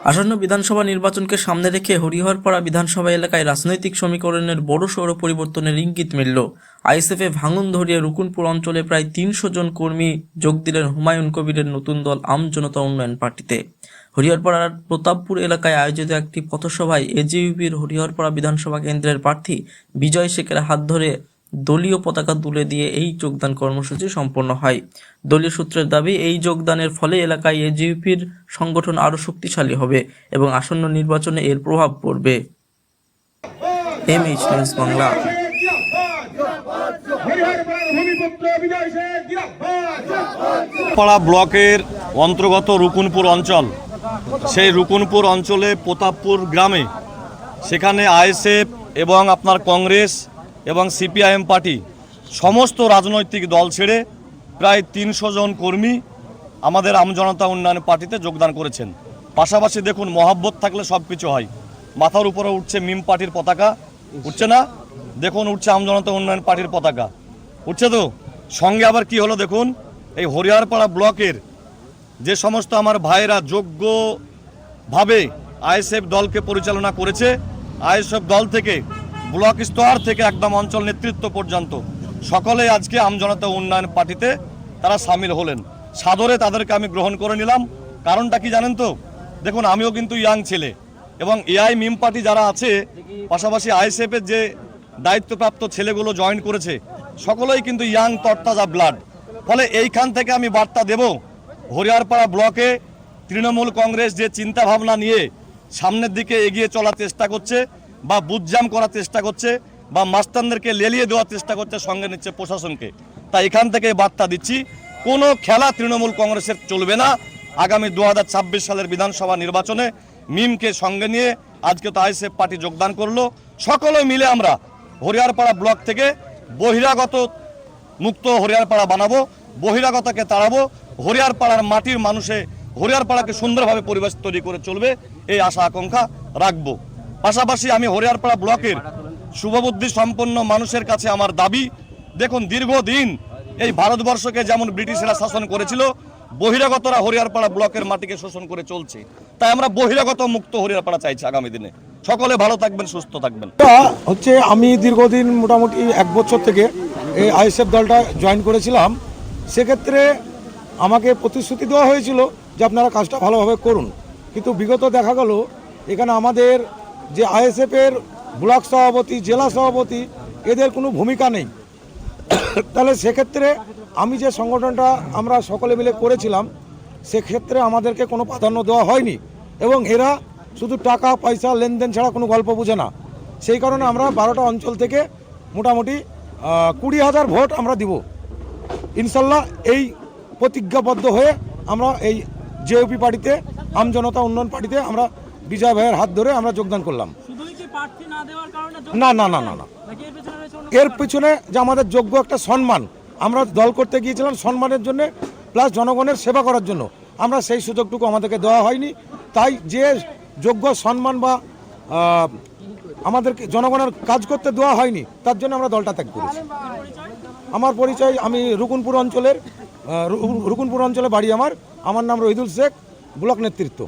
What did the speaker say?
আসন্ন বিধানসভা নির্বাচনকে সামনে রেখে হরিহরপাড়া বিধানসভা এলাকায় রাজনৈতিক সমীকরণের বড়সড় পরিবর্তনের ইঙ্গিত মিলল। আইএসএফে ভাঙন ধরিয়ে রুকুনপুর অঞ্চলে প্রায় ৩০০ জন কর্মী যোগ দিলেন হুমায়ুন কবিরের নতুন দল আম জনতা উন্নয়ন পার্টিতে। হরিহরপাড়ার প্রতাপপুর এলাকায় আয়োজিত একটি পথসভায় এজিইউপির হরিহরপাড়া বিধানসভা কেন্দ্রের প্রার্থী বিজয় শেখের হাত ধরে দলীয় পতাকা তুলে দিয়ে এই যোগদান কর্মসূচি সম্পন্ন হয়। দলীয় সূত্রের দাবি, এই যোগদানের ফলে এলাকায় এজিইউপির সংগঠন আরও শক্তিশালী হবে এবং আসন্ন নির্বাচনে এর প্রভাব পড়বে। MH news Bangla. পাড়া ব্লকের অন্তর্গত রুকুনপুর অঞ্চল, সেই রুকুনপুর অঞ্চলে প্রতাপপুর গ্রামে সেখানে আইএসএফ এবং আপনার কংগ্রেস এবং সিপিআইএম পার্টি সমস্ত রাজনৈতিক দল ছেড়ে প্রায় ৩০০ জন কর্মী আমাদের আমজনতা উন্নয়ন পার্টিতে যোগদান করেছেন। পাশাপাশি দেখুন, মহাব্বত থাকলে সব কিছু হয়। মাথার উপরে উঠছে মিম পার্টির পতাকা, উঠছে না? দেখুন, উঠছে আমজনতা উন্নয়ন পার্টির পতাকা, উঠছে তো। সঙ্গে আবার কি হলো দেখুন, এই হরিহরপাড়া ব্লকের যে সমস্ত আমার ভাইয়েরা যোগ্যভাবে আইএসএফ দলকে পরিচালনা করেছে, আইএসএফ দল থেকে ব্লক স্তর থেকে একদম অঞ্চল নেতৃত্ব পর্যন্ত সকলে আজকে আমজনতা উন্নয়ন পার্টিতে তারা সামিল হলেন। সাদরে তাদেরকে আমি গ্রহণ করে নিলাম। কারণটা কি জানেন তো? দেখুন, আমিও কিন্তু ইয়াং ছেলে এবং এআই মিম পার্টি যারা আছে, পাশাপাশি আইএসএফের যে দায়িত্বপ্রাপ্ত ছেলেগুলো জয়েন করেছে, সকলেই কিন্তু ইয়াং তরতাজা ব্লাড। ফলে এইখান থেকে আমি বার্তা দেব, হরিহরপাড়া ব্লকে তৃণমূল কংগ্রেস যে চিন্তা ভাবনা নিয়ে সামনের দিকে এগিয়ে চলার চেষ্টা করছে বা বুথজাম করার চেষ্টা করছে বা মাস্তানদেরকে লেলিয়ে দেওয়ার চেষ্টা করছে, সঙ্গে নিচ্ছে প্রশাসনকে। তাই এখান থেকে বার্তা দিচ্ছি, কোনো খেলা তৃণমূল কংগ্রেসের চলবে না। আগামী 2026 সালের বিধানসভা নির্বাচনে মিমকে সঙ্গে নিয়ে আজকে তো আইএসএফ পার্টি যোগদান করলো। সকলে মিলে আমরা হরিহরপাড়া ব্লক থেকে বহিরাগত মুক্ত হরিহরপাড়া বানাবো, বহিরাগতকে তাড়াবো, হরিহরপাড়ার মাটির মানুষে হরিহরপাড়াকে সুন্দরভাবে পরিবেশ তৈরি করে চলবে, এই আশা আকাঙ্ক্ষা রাখবো। পাশাপাশি আমি হরিহরপাড়া ব্লকের শুভবুদ্ধি সম্পন্ন মানুষের কাছে আমার দাবি, দেখুন, দীর্ঘদিন এই ভারতবর্ষকে যেমন ব্রিটিশরা শাসন করেছিল, বহিরাগতরা হরিহরপাড়া ব্লকের মাটিকে শোষণ করে চলছে। তাই আমরা বহিরাগত মুক্ত হরিহরপাড়া চাইছি আগামী দিনে। সকলে ভালো থাকবেন, সুস্থ থাকবেন। হচ্ছে আমি দীর্ঘদিন মোটামুটি 1 বছর থেকে এই আইএসএফ দলটা জয়েন করেছিলাম। সেক্ষেত্রে আমাকে প্রতিশ্রুতি দেওয়া হয়েছিল যে আপনারা কাজটা ভালোভাবে করুন, কিন্তু বিগত দেখা গেল এখানে আমাদের যে আইএসএফের ব্লক সভাপতি, জেলা সভাপতি, এদের কোনো ভূমিকা নেই। তাহলে সেক্ষেত্রে আমি যে সংগঠনটা আমরা সকলে মিলে করেছিলাম, সেক্ষেত্রে আমাদেরকে কোনো প্রাধান্য দেওয়া হয়নি এবং এরা শুধু টাকা পয়সা লেনদেন ছাড়া কোনো গল্প বোঝে না। সেই কারণে আমরা 12টা অঞ্চল থেকে মোটামুটি 20,000 ভোট আমরা দিব ইনশাল্লাহ। এই প্রতিজ্ঞাবদ্ধ হয়ে আমরা এই জেইউপি পার্টিতে, আমজনতা উন্নয়ন পার্টিতে আমরা বিজয় ভাইয়ের হাত ধরে আমরা যোগদান করলাম। না না না না না, এর পিছনে যে আমাদের যোগ্য একটা সম্মান, আমরা দল করতে গিয়েছিলাম সম্মানের জন্য, প্লাস জনগণের সেবা করার জন্য। আমরা সেই সুযোগটুকু আমাদেরকে দেওয়া হয়নি। তাই যে যোগ্য সম্মান বা আমাদেরকে জনগণের কাজ করতে দেওয়া হয়নি, তার জন্য আমরা দলটা ত্যাগ করেছি। আমার পরিচয়, আমি রুকুনপুর অঞ্চলে বাড়ি আমার নাম রহিদুল শেখ, ব্লক নেতৃত্ব।